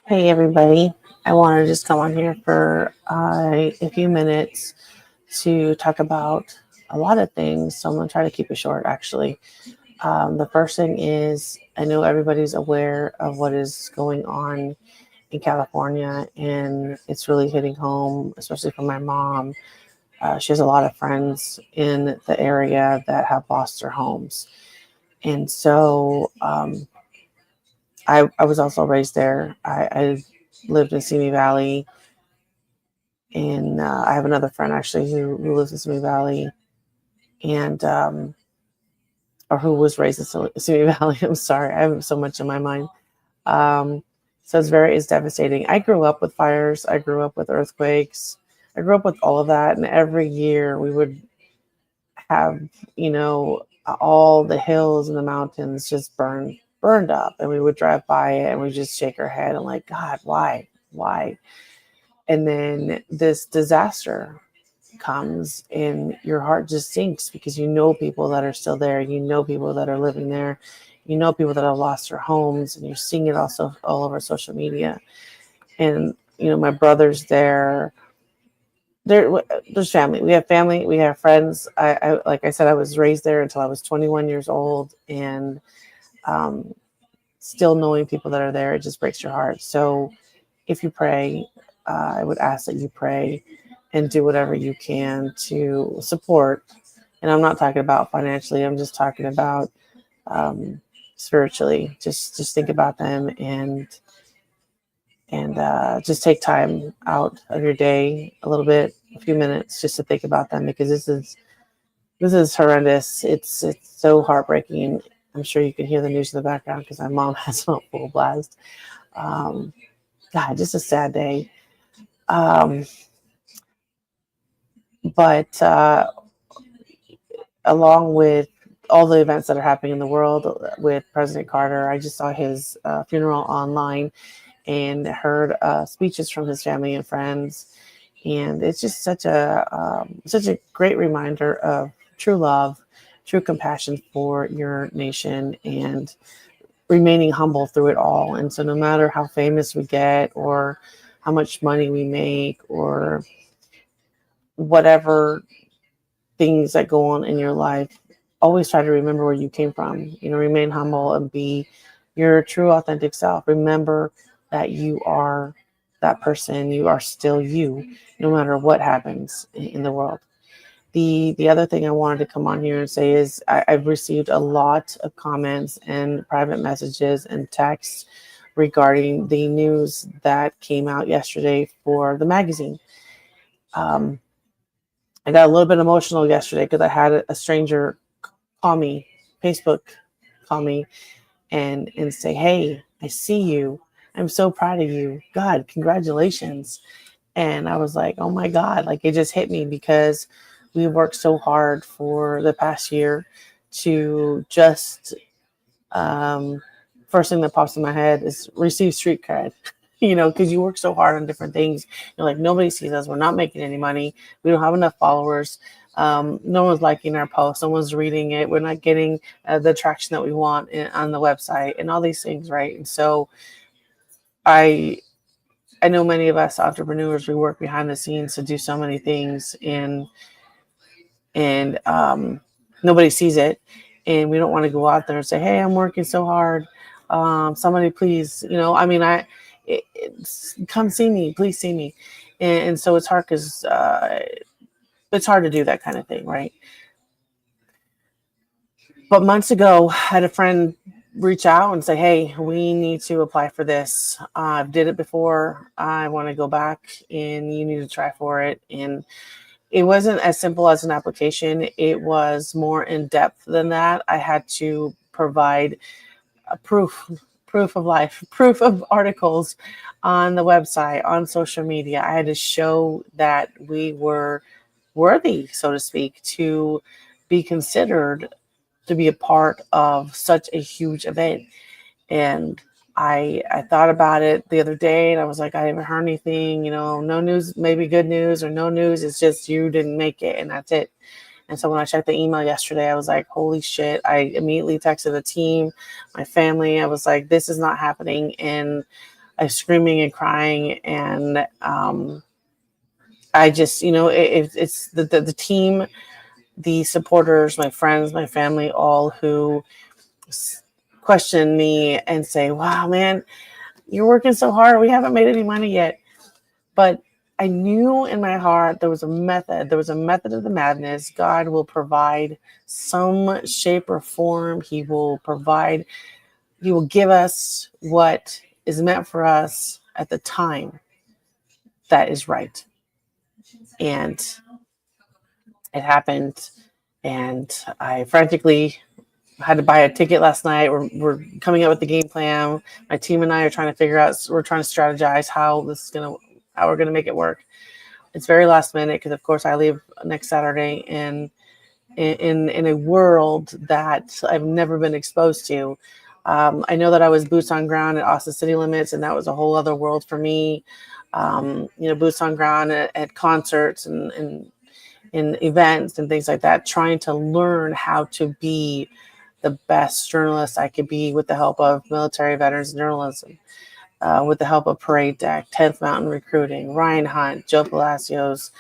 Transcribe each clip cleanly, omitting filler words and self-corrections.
Hey everybody, I want to just come on here for a few minutes to talk about a lot of things. So I'm going to try to keep it short actually. The first thing is I know everybody's aware of what is going on in California, and it's really hitting home, especially for my mom. She has a lot of friends in the area that have lost their homes. And so I was also raised there. I lived in Simi Valley, and I have another friend actually who lives in Simi Valley, and or who was raised in Simi Valley. I'm sorry, I have so much in my mind. Um, so it's devastating. I grew up with fires. I grew up with earthquakes. I grew up with all of that, and every year we would have, all the hills and the mountains just burned up, and we would drive by it and we just shake our head and like, God, why? And then this disaster comes and your heart just sinks because you know people that are still there, you know people that are living there, you know people that have lost their homes, and you're seeing it also all over social media. And my brother's there's family, we have friends. I like I said, I was raised there until I was 21 years old, and um, still knowing people that are there, it just breaks your heart. So if you pray, I would ask that you pray and do whatever you can to support. And I'm not talking about financially, I'm just talking about spiritually. Just think about them, and just take time out of your day, a few minutes, just to think about them, because this is horrendous. It's so heartbreaking. I'm sure you can hear the news in the background because my mom has it on full blast. Um, God, just a sad day. Um, but along with all the events that are happening in the world with President Carter, I just saw his funeral online and heard speeches from his family and friends, and it's just such a great reminder of true love, true compassion for your nation, and remaining humble through it all. And so no matter how famous we get or how much money we make or whatever things that go on in your life, always try to remember where you came from. Remain humble and be your true, authentic self. Remember that you are that person. You are still you, no matter what happens in the world. The other thing I wanted to come on here and say is I've received a lot of comments and private messages and texts regarding the news that came out yesterday for the magazine. I got a little bit emotional yesterday because I had a stranger call me, Facebook call me, and say, "Hey, I see you. I'm so proud of you. God, congratulations." And I was like, "Oh my God!" Like, it just hit me because we worked so hard for the past year to just first thing that pops in my head is receive street cred. Because you work so hard on different things. You're like, nobody sees us. We're not making any money. We don't have enough followers. No one's liking our post. No one's reading it. We're not getting the traction that we want on the website and all these things, right? And so I know many of us entrepreneurs, we work behind the scenes to do so many things, and nobody sees it, and we don't want to go out there and say, "Hey, I'm working so hard. Somebody please, come see me, please see me." And so it's hard because it's hard to do that kind of thing, right? But months ago, I had a friend reach out and say, "Hey, we need to apply for this. I've did it before. I want to go back, and you need to try for it." And it wasn't as simple as an application. It was more in depth than that. I had to provide a proof of life, proof of articles on the website, on social media. I had to show that we were worthy, so to speak, to be considered to be a part of such a huge event. And I thought about it the other day, and I was like, I haven't heard anything, no news, maybe good news or no news. It's just you didn't make it, and that's it. And so when I checked the email yesterday, I was like, holy shit. I immediately texted the team, my family. I was like, this is not happening. And I was screaming and crying. And I just, it's the team, the supporters, my friends, my family, all who question me and say, wow, man, you're working so hard. We haven't made any money yet. But I knew in my heart there was a method. There was a method of the madness. God will provide some shape or form. He will give us what is meant for us at the time that is right. And it happened. And I frantically had to buy a ticket last night. We're coming up with the game plan. My team and I are trying to figure out, we're trying to strategize how we're going to make it work. It's very last minute because, of course, I leave next Saturday in a world that I've never been exposed to. I know that I was boots on ground at Austin City Limits, and that was a whole other world for me. Boots on ground at concerts and in events and things like that, trying to learn how to be the best journalist I could be with the help of military veterans journalism. With the help of Parade Deck, 10th Mountain Recruiting, Ryan Hunt, Joe Palacios,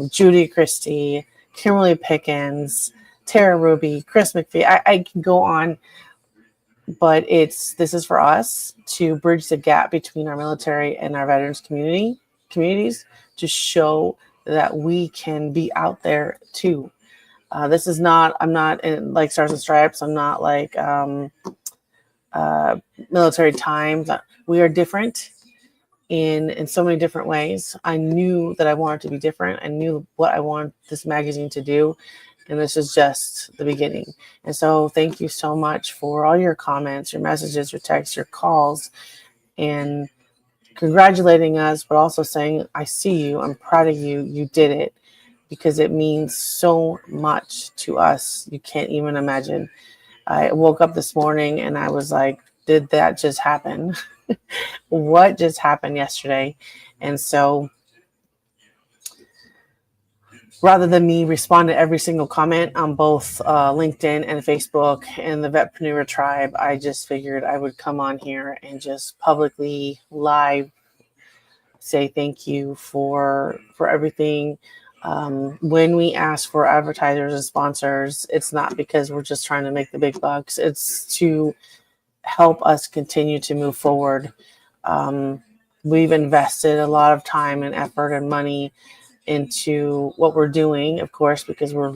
Judy Christie, Kimberly Pickens, Tara Ruby, Chris McPhee. I can go on, but this is for us to bridge the gap between our military and our veterans communities to show that we can be out there too. I'm not in like Stars and Stripes. I'm not like Military Times. We are different in so many different ways. I knew that I wanted to be different. I knew what I wanted this magazine to do. And this is just the beginning. And so thank you so much for all your comments, your messages, your texts, your calls, and congratulating us, but also saying, I see you. I'm proud of you. You did it, because it means so much to us. You can't even imagine. I woke up this morning and I was like, did that just happen? What just happened yesterday? And so rather than me respond to every single comment on both LinkedIn and Facebook and the Vetpreneur Tribe, I just figured I would come on here and just publicly live say thank you for everything. When we ask for advertisers and sponsors, it's not because we're just trying to make the big bucks. It's to help us continue to move forward. We've invested a lot of time and effort and money into what we're doing, of course, because we're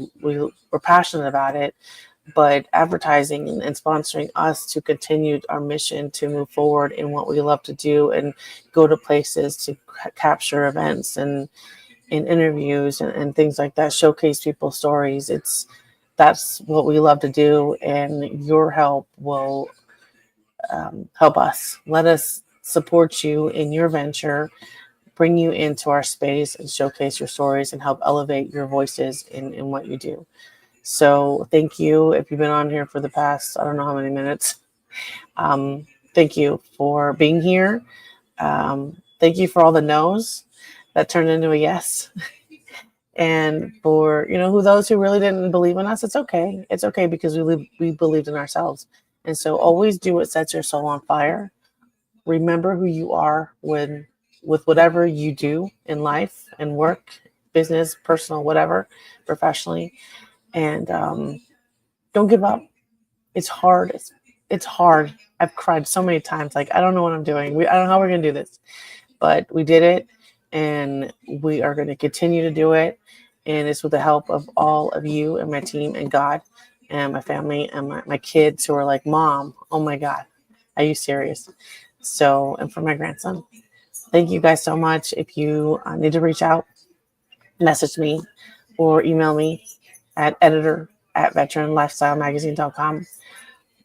passionate about it, but advertising and sponsoring us to continue our mission to move forward in what we love to do and go to places to capture events and in interviews and things like that, showcase people's stories. That's what we love to do, and your help will help us. Let us support you in your venture, bring you into our space and showcase your stories and help elevate your voices in what you do. So thank you. If you've been on here for the past, I don't know how many minutes, thank you for being here. Thank you for all the no's that turned into a yes. And for, those who really didn't believe in us, it's okay. It's okay, because we believed in ourselves. And so always do what sets your soul on fire. Remember who you are with whatever you do in life and work, business, personal, whatever, professionally. And don't give up. It's hard. It's hard. I've cried so many times. Like, I don't know what I'm doing. I don't know how we're going to do this, but we did it, and we are going to continue to do it. And it's with the help of all of you and my team and God and my family and my kids who are like, Mom, oh my God, are you serious? So, and for my grandson, thank you guys so much. If you need to reach out, message me or email me at editor@veteranlifestylemagazine.com.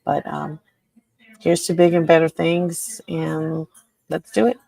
But here's to big and better things, and let's do it.